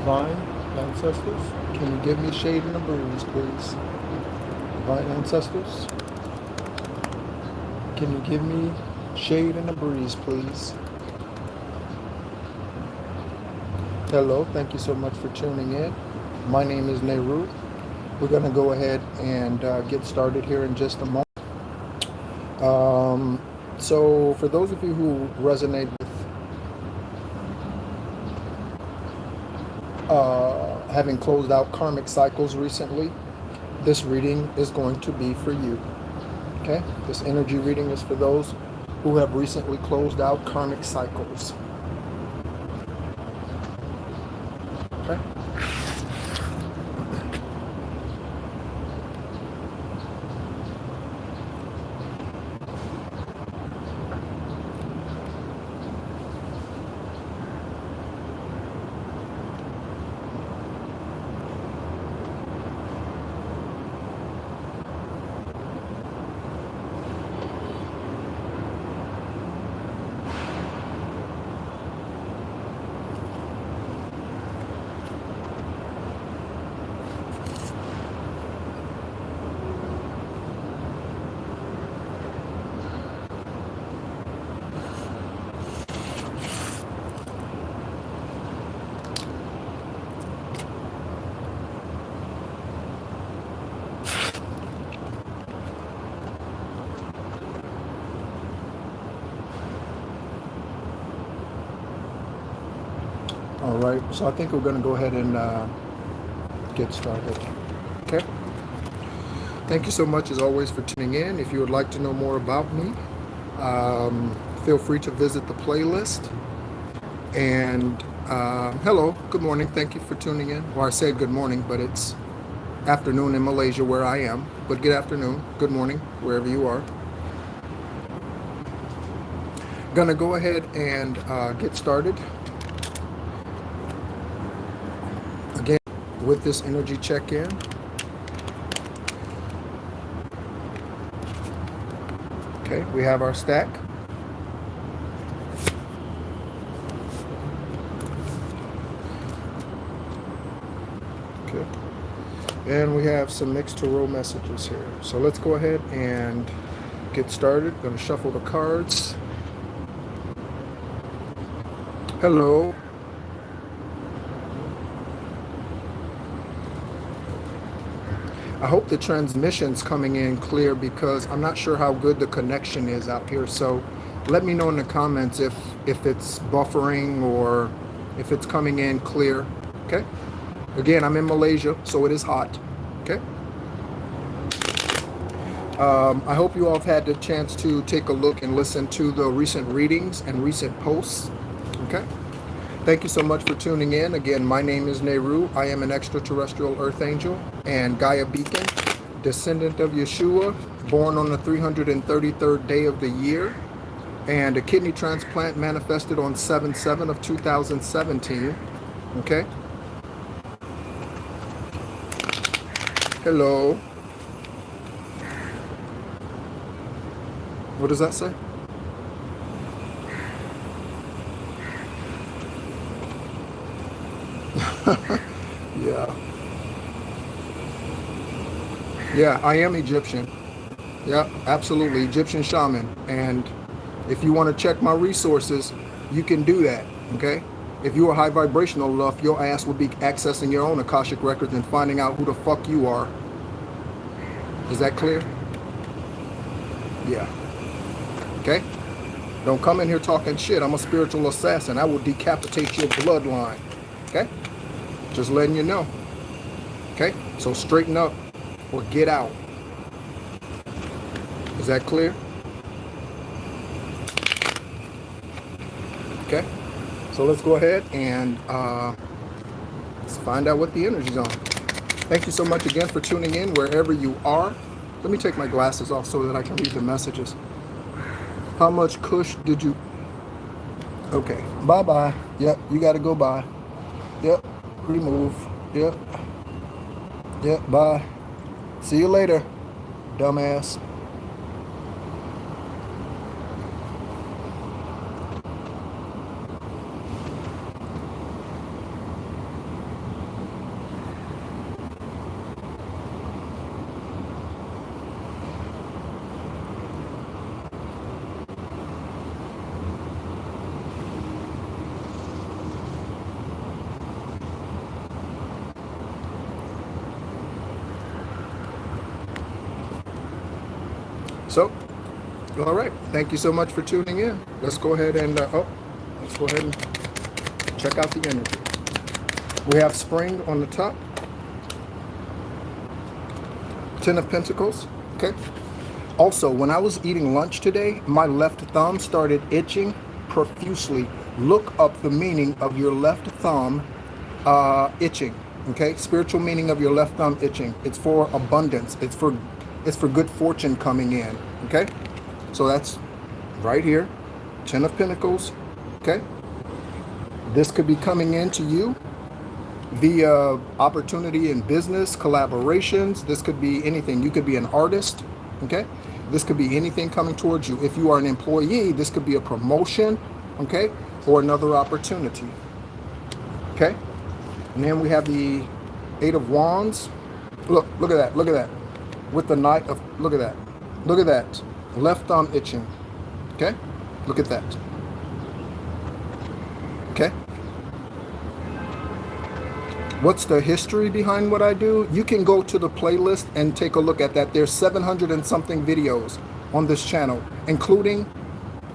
Divine ancestors, can you give me shade in the breeze, please? Divine ancestors, can you give me shade in the breeze, please? Hello, thank you so much for tuning in. My name is Nehru. We're going to go ahead and get started here in just a moment. So for those of you who resonate with having closed out karmic cycles recently, this reading is going to be for you. Okay? This energy reading is for those who have recently closed out karmic cycles. Okay? All right, so I think we're going to go ahead and get started. Okay? Thank you so much, as always, for tuning in. If you would like to know more about me, feel free to visit the playlist. And hello, good morning. Thank you for tuning in. Or I said good morning, but it's afternoon in Malaysia where I am. But good afternoon, good morning, wherever you are. Gonna go ahead and get started. Again, with this energy check-in. Okay, we have our stack. Okay, and we have some mixed tarot messages here. So let's go ahead and get started. Gonna shuffle the cards. Hello. I hope the transmission's coming in clear because I'm not sure how good the connection is out here. So let me know in the comments if it's buffering or if it's coming in clear. Okay. Again, I'm in Malaysia, so it is hot. Okay. I hope you all have had the chance to take a look and listen to the recent readings and recent posts. Okay. Thank you so much for tuning in. Again, my name is Nehru. I am an extraterrestrial earth angel and Gaia beacon, descendant of Yeshua, born on the 333rd day of the year, and a kidney transplant manifested on 7/7 of 2017. Okay. Hello. What does that say? Yeah. Yeah, I am Egyptian. Yeah, absolutely. Egyptian shaman. And if you want to check my resources, you can do that. Okay? If you are high vibrational enough, your ass will be accessing your own Akashic records and finding out who the fuck you are. Is that clear? Yeah. Okay? Don't come in here talking shit. I'm a spiritual assassin. I will decapitate your bloodline. Okay? Just letting you know. Okay? So straighten up or get out. Is that clear? Okay? So let's go ahead and let's find out what the energy's on. Thank you so much again for tuning in wherever you are. Let me take my glasses off so that I can read the messages. How much kush did you... Okay. Bye-bye. Yep, you got to go by. Yep. Remove. Yep. Yep, bye. See you later, dumbass. So, all right. Thank you so much for tuning in. Let's go ahead and let's go ahead and check out the energy. We have Spring on the top. Ten of Pentacles. Okay. Also, when I was eating lunch today, my left thumb started itching profusely. Look up the meaning of your left thumb itching. Okay, spiritual meaning of your left thumb itching. It's for abundance. It's for good fortune coming in. Okay, so that's right here. Ten of Pentacles. Okay, this could be coming into you via opportunity in business, collaborations. This could be anything. You could be an artist. Okay, this could be anything coming towards you. If you are an employee, this could be a promotion. Okay, or another opportunity. Okay, and then we have the Eight of Wands. Look at that. Look at that. With the Knight of, look at that. Look at that. Left thumb itching. Okay, look at that. Okay. What's the history behind what I do? You can go to the playlist and take a look at that. There's 700 and something videos on this channel, including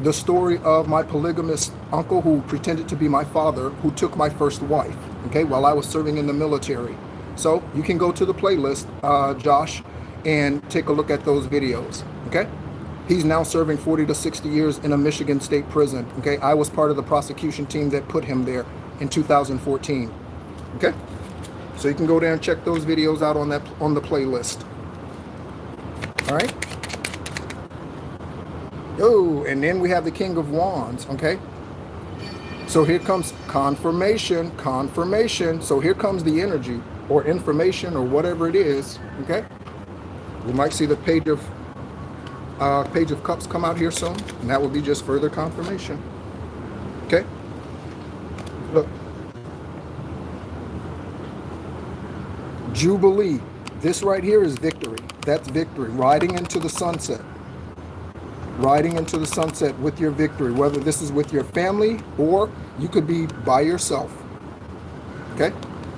the story of my polygamous uncle who pretended to be my father, who took my first wife, okay, while I was serving in the military. So you can go to the playlist, Josh, and take a look at those videos, okay? He's now serving 40 to 60 years in a Michigan state prison, okay? I was part of the prosecution team that put him there in 2014, okay? So you can go there and check those videos out on the playlist. All right. Oh, and then we have the King of Wands. Okay. So here comes confirmation. So here comes the energy or information or whatever it is. Okay. We might see the Page of Cups come out here soon, and that will be just further confirmation. Okay. Look. Jubilee. This right here is victory. That's victory. Riding into the sunset. Riding into the sunset with your victory, whether this is with your family or you could be by yourself. Okay?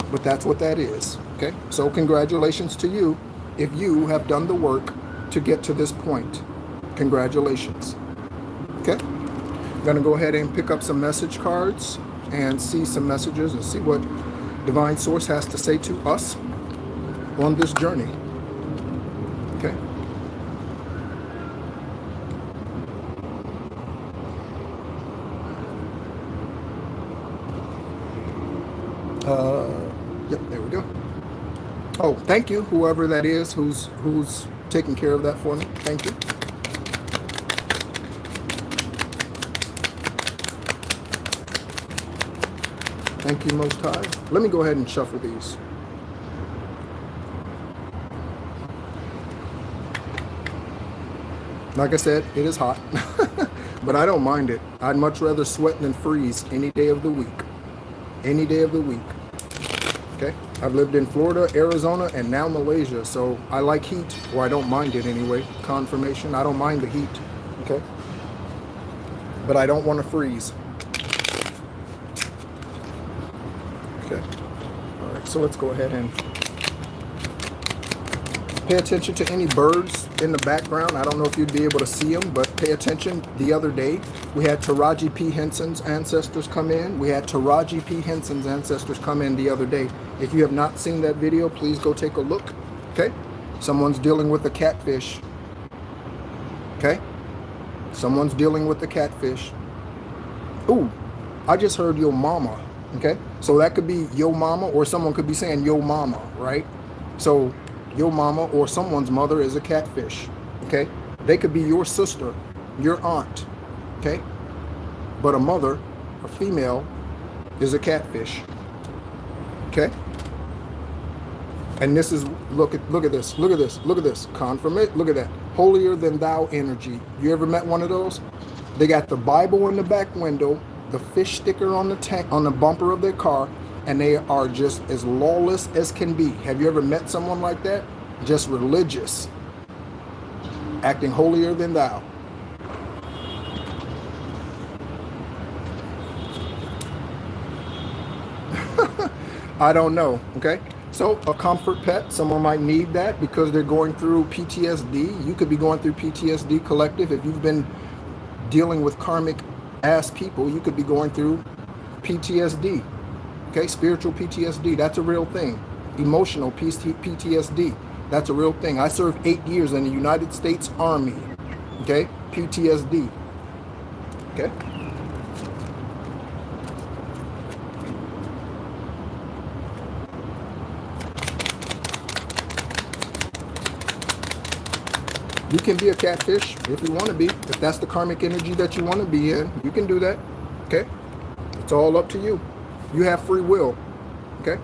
But that's what that is. Okay? So congratulations to you if you have done the work to get to this point. Congratulations. Okay? I'm going to go ahead and pick up some message cards and see some messages and see what Divine Source has to say to us on this journey. Okay. Yep, there we go. Oh, thank you, whoever that is who's taking care of that for me. Thank you. Thank you, Most High. Let me go ahead and shuffle these. Like I said, it is hot, but I don't mind it. I'd much rather sweat than freeze any day of the week. Any day of the week. Okay? I've lived in Florida, Arizona, and now Malaysia, so I like heat, or I don't mind it anyway. Confirmation, I don't mind the heat. Okay? But I don't want to freeze. Okay. All right, so let's go ahead and pay attention to any birds in the background. I don't know if you'd be able to see them, but pay attention. The other day, we had Taraji P. Henson's ancestors come in. We had Taraji P. Henson's ancestors come in the other day. If you have not seen that video, please go take a look. Okay? Someone's dealing with a catfish. Okay? Someone's dealing with the catfish. Ooh, I just heard yo mama. Okay? So that could be yo mama, or someone could be saying yo mama, right? So your mama or someone's mother is a catfish. Okay? They could be your sister, your aunt. Okay? But a mother, a female, is a catfish. Okay? And this is, look at this, look at this, look at this. Confirmation, look at that. Holier than thou energy. You ever met one of those? They got the Bible in the back window, the fish sticker on the tank, on the bumper of their car, and they are just as lawless as can be. Have you ever met someone like that? Just religious, acting holier than thou. I don't know, okay? So a comfort pet, someone might need that because they're going through PTSD. You could be going through PTSD collective. If you've been dealing with karmic ass people, you could be going through PTSD. Okay, spiritual PTSD, that's a real thing. Emotional PTSD, that's a real thing. I served 8 years in the United States Army. Okay, PTSD. Okay. You can be a catfish if you want to be. If that's the karmic energy that you want to be in, you can do that. Okay? It's all up to you. You have free will. Okay?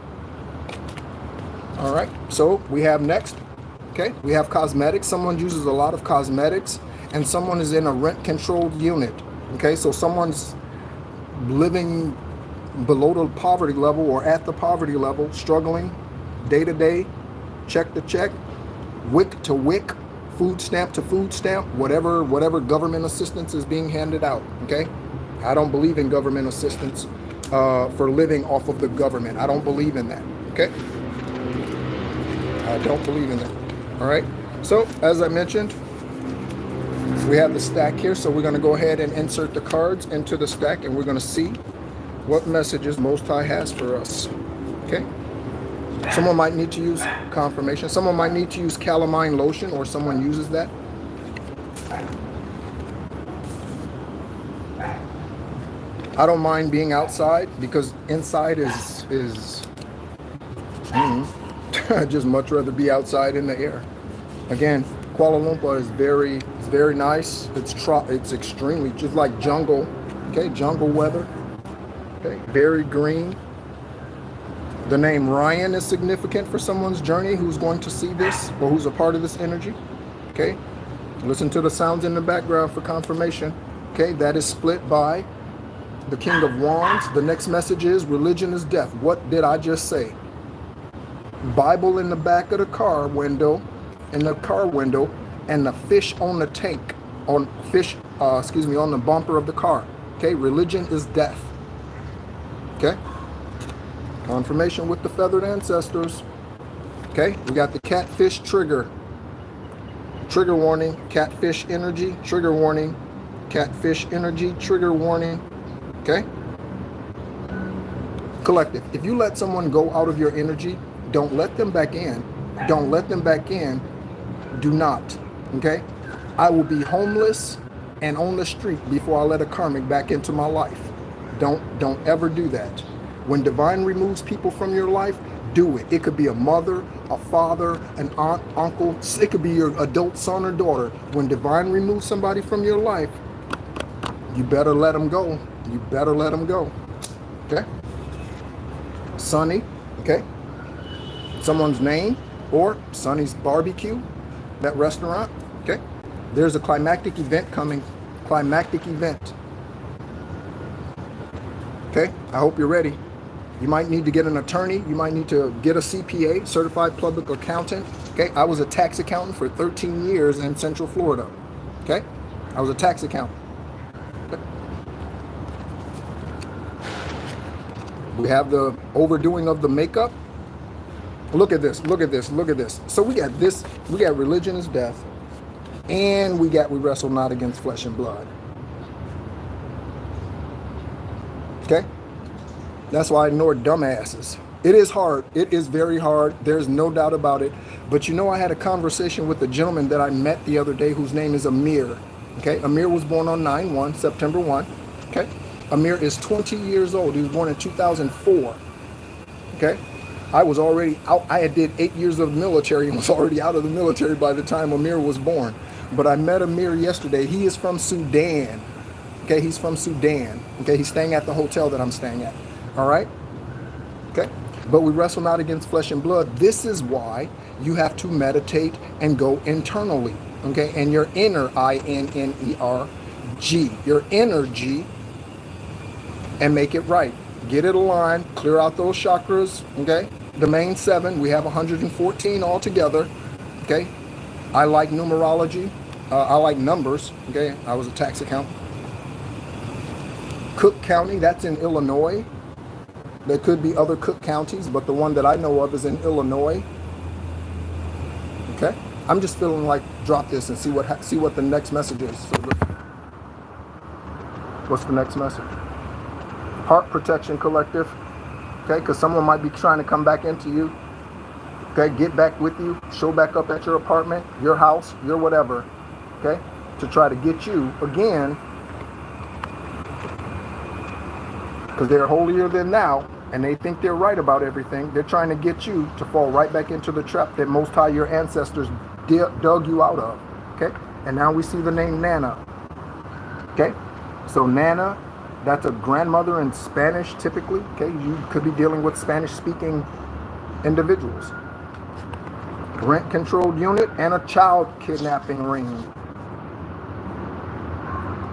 All right. So we have next. Okay? We have cosmetics. Someone uses a lot of cosmetics, and someone is in a rent-controlled unit. Okay? So someone's living below the poverty level or at the poverty level, struggling day to day, check to check, wick to wick, food stamp to food stamp, whatever government assistance is being handed out. Okay, I don't believe in government assistance for living off of the government. I don't believe in that. Okay, I don't believe in that. All right, so as I mentioned, we have the stack here, so we're going to go ahead and insert the cards into the stack, and we're going to see what messages Most High has for us. Okay. Someone might need to use confirmation. Someone might need to use calamine lotion, or someone uses that. I don't mind being outside because inside is I'd just much rather be outside in the air. Again, Kuala Lumpur is very nice. It's extremely just like jungle. Okay, jungle weather. Okay, very green. The name Ryan is significant for someone's journey who's going to see this or who's a part of this energy. Okay, listen to the sounds in the background for confirmation. Okay, that is split by the King of Wands. The next message is religion is death. What did I just say? Bible in the back of the car window, and the fish on the tank, on the bumper of the car. Okay, religion is death. Okay. Confirmation with the feathered ancestors. Okay, we got the catfish trigger. Trigger warning, catfish energy, trigger warning, catfish energy, trigger warning. Okay? Collective. If you let someone go out of your energy, don't let them back in. Don't let them back in. Do not. Okay? I will be homeless and on the street before I let a karmic back into my life. Don't ever do that. When divine removes people from your life, do it. It could be a mother, a father, an aunt, uncle. It could be your adult son or daughter. When divine removes somebody from your life, you better let them go. You better let them go. Okay? Sonny, okay? Someone's name, or Sonny's Barbecue, that restaurant, okay? There's a climactic event coming. Climactic event. Okay? I hope you're ready. You might need to get an attorney. You might need to get a CPA, certified public accountant. Okay, I was a tax accountant for 13 years in Central Florida. Okay, I was a tax accountant. Okay. We have the overdoing of the makeup. Look at this, look at this, look at this. So we got this, we got religion is death, and we wrestle not against flesh and blood. Okay? That's why I ignore dumbasses. It is hard. It is very hard. There's no doubt about it. But you know, I had a conversation with a gentleman that I met the other day whose name is Amir. Okay? Amir was born on 9/1, September 1. Okay? Amir is 20 years old. He was born in 2004. Okay? I was already out. I did 8 years of military and was already out of the military by the time Amir was born. But I met Amir yesterday. He is from Sudan. Okay? He's from Sudan. Okay? He's staying at the hotel that I'm staying at. All right? Okay? But we wrestle not against flesh and blood. This is why you have to meditate and go internally. Okay? And your inner, I-N-N-E-R-G, your energy, and make it right. Get it aligned. Clear out those chakras. Okay? The main 7. We have 114 altogether. Okay? I like numerology. I like numbers. Okay? I was a tax accountant. Cook County, that's in Illinois. There could be other Cook counties, but the one that I know of is in Illinois. Okay, I'm just feeling like drop this and see what the next message is. So what's the next message? Heart Protection Collective. Okay, because someone might be trying to come back into you. Okay, get back with you, show back up at your apartment, your house, your whatever. Okay, to try to get you again, because they're holier than thou, and they think they're right about everything. They're trying to get you to fall right back into the trap that Most High, your ancestors, dug you out of. Okay, and now we see the name Nana. Okay, so Nana, that's a grandmother in Spanish typically. Okay, you could be dealing with Spanish-speaking individuals. Rent-controlled unit and a child kidnapping ring.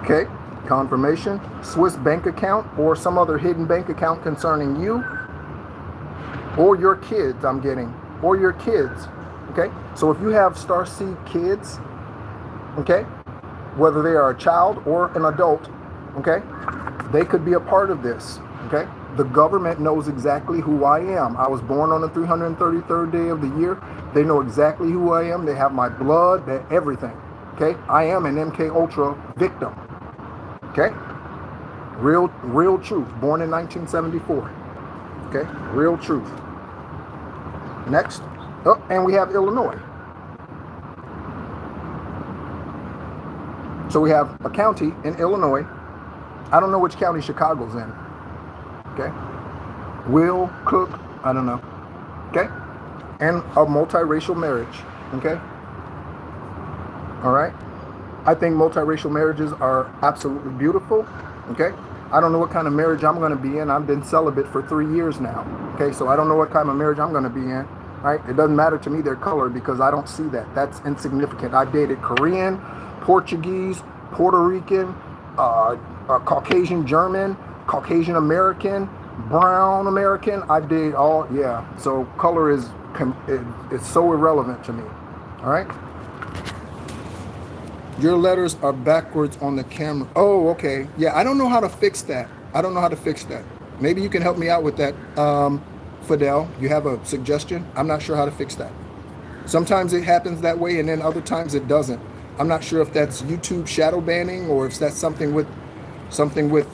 Okay, confirmation. Swiss bank account or some other hidden bank account concerning you or your kids, I'm getting, or your kids. Okay, so if you have starseed kids, okay, whether they are a child or an adult, okay, they could be a part of this. Okay, the government knows exactly who I am. I was born on the 333rd day of the year. They know exactly who I am. They have my blood, everything. Okay, I am an MK Ultra victim. Okay, real truth. Born in 1974. Okay, real truth. Next, oh, and we have Illinois. So we have a county in Illinois. I don't know which county Chicago's in. Okay, Will, Cook, I don't know. Okay, and a multiracial marriage. Okay, all right. I think multiracial marriages are absolutely beautiful. Okay, I don't know what kind of marriage I'm going to be in. I've been celibate for 3 years now. Okay, so I don't know what kind of marriage I'm going to be in. Right, it doesn't matter to me their color because I don't see that. That's insignificant. I've dated Korean, Portuguese, Puerto Rican, Caucasian German, Caucasian American, brown American. I did all, yeah. So color is so irrelevant to me. All right. Your letters are backwards on the camera. Oh, okay. Yeah, I don't know how to fix that. Maybe you can help me out with that. Fidel, you have a suggestion? I'm not sure how to fix that. Sometimes it happens that way and then other times it doesn't. I'm not sure if that's YouTube shadow banning or if that's something with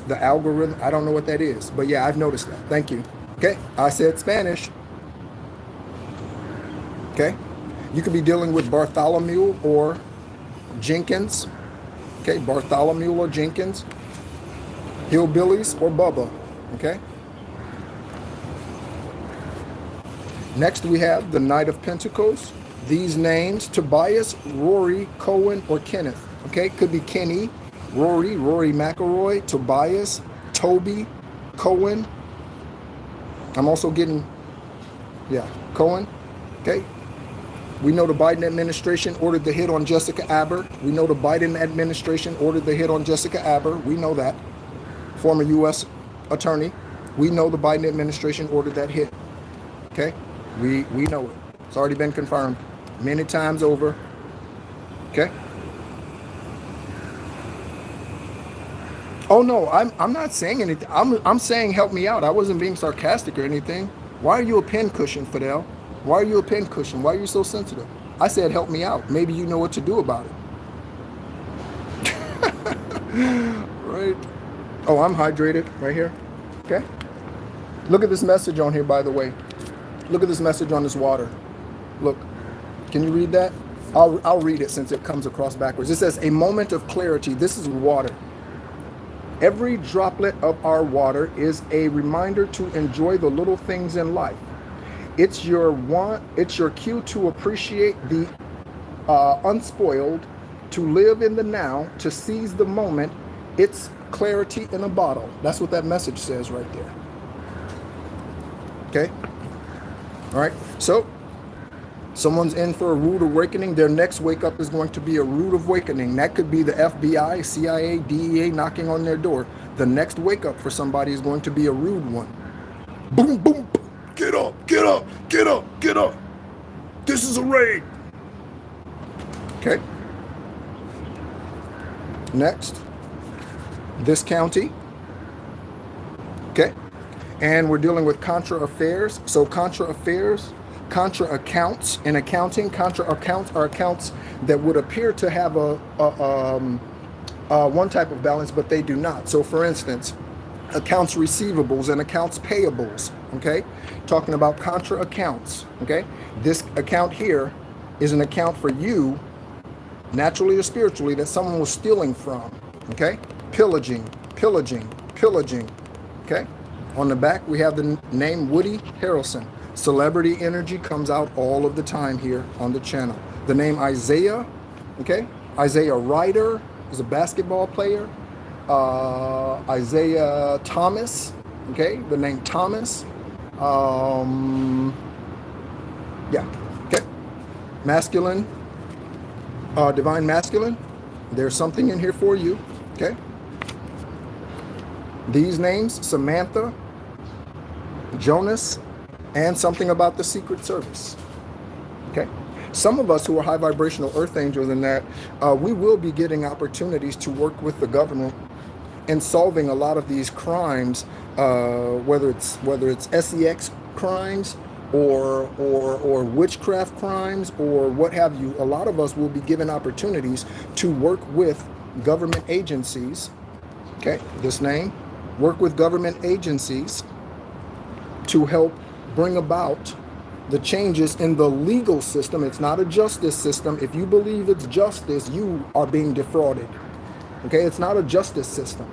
the algorithm. I don't know what that is. But yeah, I've noticed that. Thank you. Okay, I said Spanish. Okay, you could be dealing with Bartholomew or Jenkins. Okay, Bartholomew or Jenkins. Hillbillies or Bubba. Okay. Next we have the Knight of Pentacles. These names, Tobias, Rory, Cohen, or Kenneth. Okay, could be Kenny, Rory McElroy, Tobias, Toby, Cohen. I'm also getting, Cohen. Okay. We know the Biden administration ordered the hit on Jessica Aber. We know the Biden administration ordered the hit on Jessica Aber. We know that. Former U.S. attorney. We know the Biden administration ordered that hit. Okay. We know it. It's already been confirmed many times over. Okay. Oh no, I'm not saying anything. I'm saying help me out. I wasn't being sarcastic or anything. Why are you a pincushion, Fidel? Why are you a pincushion? Why are you so sensitive? I said help me out. Maybe you know what to do about it. Right. Oh, I'm hydrated right here. Okay. Look at this message on here, by the way. Look at this message on this water. Look, can you read that? I'll read it since it comes across backwards. It says, a moment of clarity. This is water. Every droplet of our water is a reminder to enjoy the little things in life. It's your cue to appreciate the unspoiled, to live in the now, to seize the moment. It's clarity in a bottle. That's what that message says right there. Okay. All right, so someone's in for a rude awakening. Their next wake up is going to be a rude awakening. That could be the FBI, CIA, DEA knocking on their door. The next wake up for somebody is going to be a rude one. Boom, boom, boom. Get up, get up, get up, get up. This is a raid. Okay. Next, this county. Okay. And we're dealing with contra affairs. So contra affairs, contra accounts in accounting. Contra accounts are accounts that would appear to have one type of balance, but they do not. So for instance, accounts receivables and accounts payables, okay? Talking about contra accounts, okay? This account here is an account for you, naturally or spiritually, that someone was stealing from, okay? Pillaging, pillaging, pillaging, okay? On the back, we have the name Woody Harrelson. Celebrity energy comes out all of the time here on the channel. The name Isaiah, okay? Isaiah Ryder is a basketball player. Isaiah Thomas, okay? The name Thomas. Yeah, okay. Masculine, divine masculine. There's something in here for you, okay? These names, Samantha, Jonas, and something about the Secret Service, okay? Some of us who are high vibrational earth angels in that, we will be getting opportunities to work with the government in solving a lot of these crimes, whether it's SEX crimes or witchcraft crimes or what have you. A lot of us will be given opportunities to work with government agencies, okay, this name, work with government agencies to help bring about the changes in the legal system. It's not a justice system. If you believe it's justice, you are being defrauded. Okay, it's not a justice system.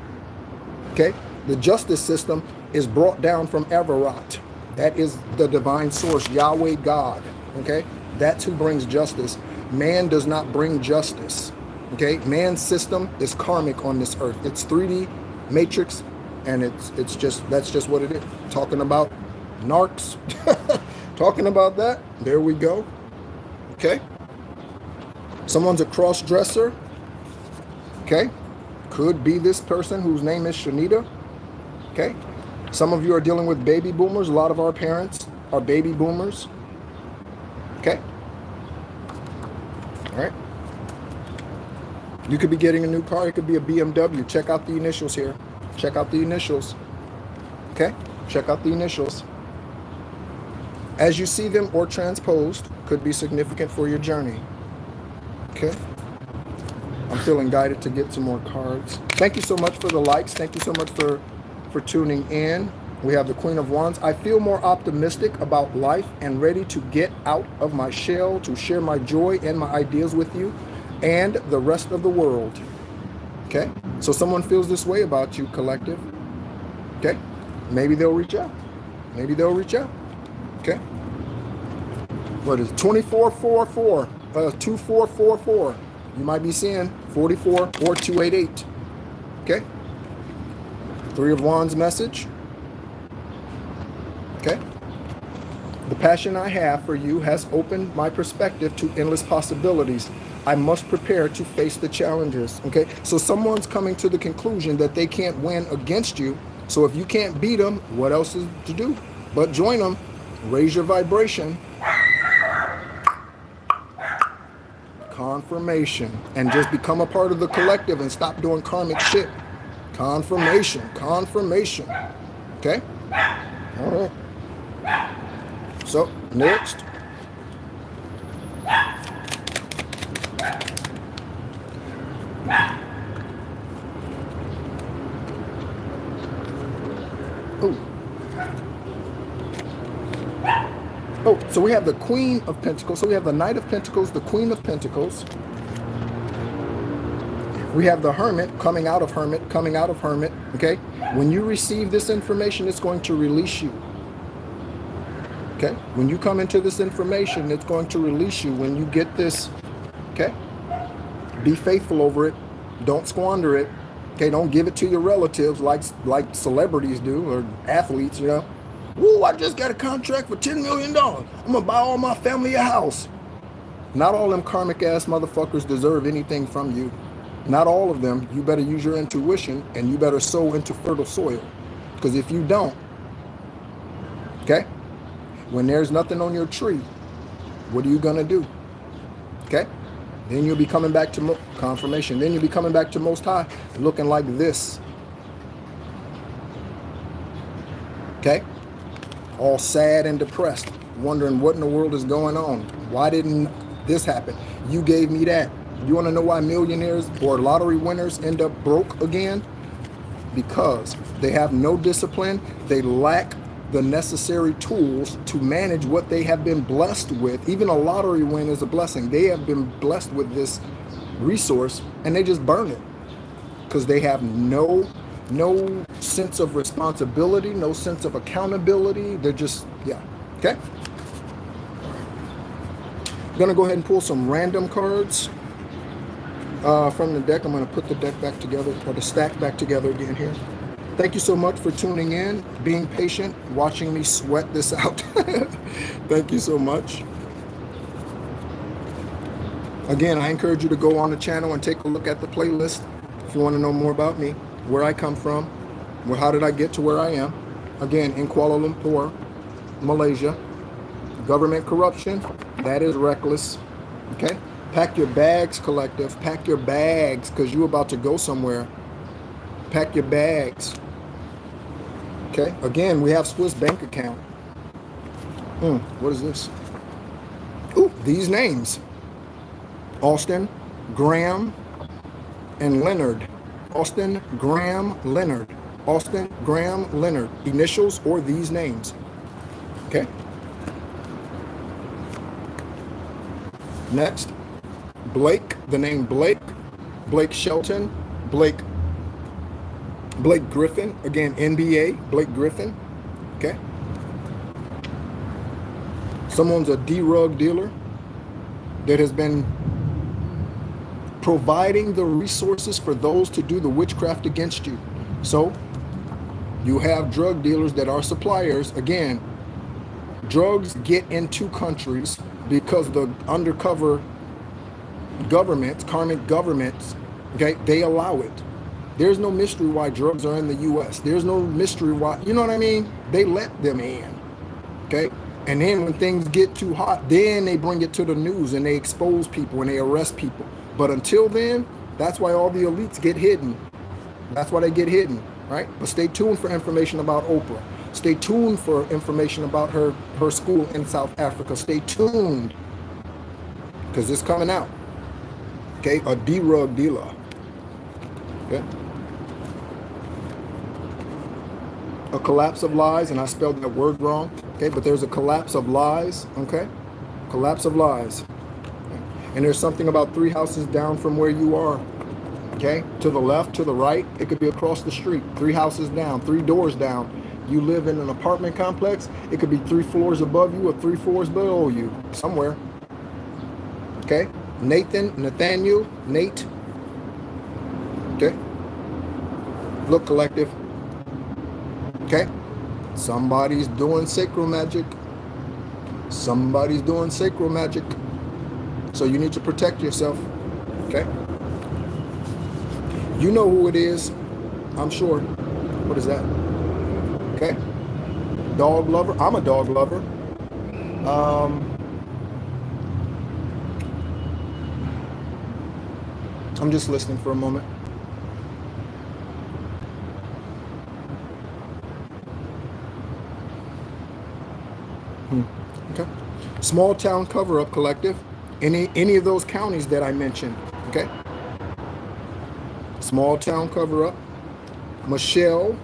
Okay, the justice system is brought down from Everat. That is the divine source, Yahweh God. Okay, that's who brings justice. Man does not bring justice. Okay, man's system is karmic on this earth. It's 3D matrix, and that's just what it is. Talking about narcs, talking about that. There we go. Okay, someone's a cross-dresser. Okay, could be this person whose name is Shanita. Okay, some of you are dealing with baby boomers. A lot of our parents are baby boomers. Okay, all right. You could be getting a new car. It could be a BMW. Check out the initials here. Check out the initials. Okay, check out the initials. As you see them or transposed, could be significant for your journey. Okay. I'm feeling guided to get some more cards. Thank you so much for the likes. Thank you so much for tuning in. We have the Queen of Wands. I feel more optimistic about life and ready to get out of my shell to share my joy and my ideas with you and the rest of the world. Okay? So someone feels this way about you, collective. Okay? Maybe they'll reach out. Maybe they'll reach out. Okay? What is it? 2444, 2444. You might be seeing 44 or 288. Okay? Three of Wands message. Okay? The passion I have for you has opened my perspective to endless possibilities. I must prepare to face the challenges. Okay? So someone's coming to the conclusion that they can't win against you. So if you can't beat them, what else is to do but join them? Raise your vibration. Confirmation. And just become a part of the collective and stop doing karmic shit. Confirmation. Confirmation. Okay? All right. So, next. Oh, so we have the Queen of Pentacles. So we have the Knight of Pentacles, the Queen of Pentacles. We have the Hermit coming out of Hermit, coming out of Hermit. Okay? When you receive this information, it's going to release you. Okay? When you come into this information, it's going to release you. When you get this, okay? Be faithful over it. Don't squander it. Okay? Don't give it to your relatives like celebrities do, or athletes, you know. Woo, I just got a contract for $10 million. I'm going to buy all my family a house. Not all them karmic ass motherfuckers deserve anything from you. Not all of them. You better use your intuition and you better sow into fertile soil. Because if you don't, okay, when there's nothing on your tree, what are you going to do? Okay? Then you'll be coming back to confirmation. Then you'll be coming back to Most High looking like this. Okay? All sad and depressed, wondering what in the world is going on. Why didn't this happen? You gave me that. You want to know why millionaires or lottery winners end up broke again? Because they have no discipline. They lack the necessary tools to manage what they have been blessed with. Even a lottery win is a blessing. They have been blessed with this resource and they just burn it because they have no sense of responsibility, no sense of accountability. They're just, yeah. Okay. I'm gonna go ahead and pull some random cards from the deck. I'm gonna put the deck back together, or the stack back together again here. Thank you so much for tuning in, being patient, watching me sweat this out. Thank you so much. Again, I encourage you to go on the channel and take a look at the playlist if you want to know more about me, where I come from, well, how did I get to where I am. Again, in Kuala Lumpur, Malaysia. Government corruption, that is reckless. Okay? Pack your bags, collective. Pack your bags, because you're about to go somewhere. Pack your bags. Okay? Again, we have Swiss bank account. What is this? Ooh, these names. Austin, Graham, and Leonard. Austin, Graham, Leonard. Austin, Graham, Leonard. Initials or these names. Okay? Next, Blake, the name Blake. Blake Shelton. Blake Griffin. Again, NBA, Blake Griffin. Okay? Someone's a drug dealer that has been providing the resources for those to do the witchcraft against you. So you have drug dealers that are suppliers. Again, drugs get into countries because the undercover governments, karmic governments, okay, they allow it. There's no mystery why drugs are in the US. There's no mystery why, you know what I mean? They let them in, okay? And then when things get too hot, then they bring it to the news and they expose people and they arrest people. But until then, that's why all the elites get hidden. That's why they get hidden, right? But stay tuned for information about Oprah. Stay tuned for information about her school in South Africa. Stay tuned, because it's coming out. Okay, a drug dealer. Okay. A collapse of lies, and I spelled that word wrong. Okay, but there's a collapse of lies. Okay, collapse of lies. And there's something about 3 houses down from where you are. Okay, to the left, to the right. It could be across the street. 3 houses down, 3 doors down. You live in an apartment complex. It could be 3 floors above you or 3 floors below you, somewhere. Okay, Nathaniel, Nate. Okay, look, collective. Okay, somebody's doing sacral magic. Somebody's doing sacral magic. So you need to protect yourself. Okay, you know who it is, I'm sure. What is that? Okay, dog lover. I'm a dog lover. I'm just listening for a moment. Okay, small town cover-up, collective. Any of those counties that I mentioned. Okay, small town cover-up. Michelle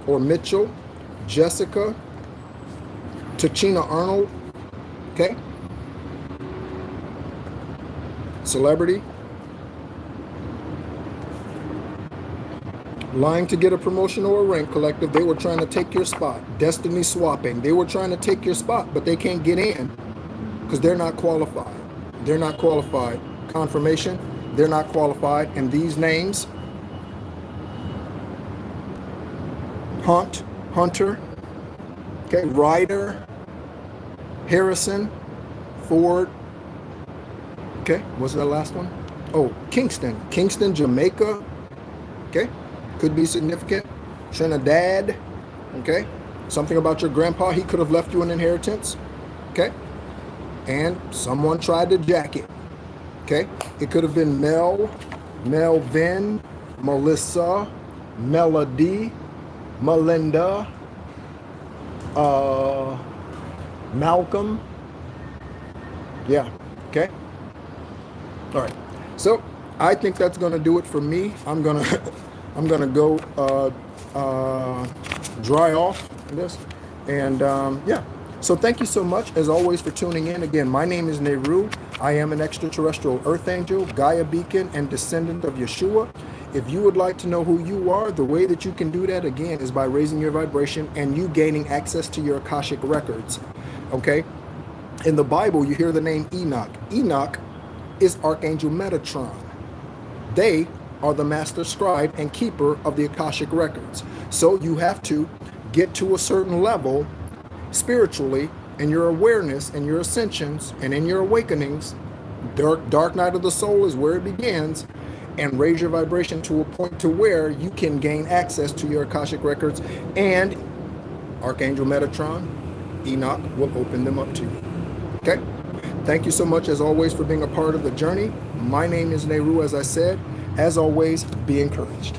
or Mitchell, Jessica, Tachina Arnold. Okay, celebrity. Lying to get a promotion or a rank, collective. They were trying to take your spot. Destiny swapping. They were trying to take your spot, but they can't get in because they're not qualified. They're not qualified. Confirmation, they're not qualified. And these names: Hunt, Hunter, okay, Ryder, Harrison, Ford. Okay, what's that last one? Oh, Kingston, Jamaica. Okay, could be significant. Trinidad. Okay, something about your grandpa. He could have left you an inheritance. Okay, and someone tried to jack it. Okay, it could have been Melvin, Melissa, Melody, Melinda. Malcolm. Yeah. Okay. All right. So I think that's going to do it for me. I'm gonna I'm gonna go dry off this, and yeah. So thank you so much, as always, for tuning in. Again, my name is Nehru. I am an extraterrestrial earth angel, Gaia beacon, and descendant of Yeshua. If you would like to know who you are, the way that you can do that, again, is by raising your vibration and you gaining access to your Akashic records. Okay? In the Bible, you hear the name Enoch. Enoch is Archangel Metatron. They are the master scribe and keeper of the Akashic records. So you have to get to a certain level spiritually in your awareness and your ascensions and in your awakenings. Dark night of the soul is where it begins, and raise your vibration to a point to where you can gain access to your Akashic records, and Archangel Metatron, Enoch, will open them up to you. Okay? Thank you so much, as always, for being a part of the journey. My name is Nehru, as I said. As always, be encouraged.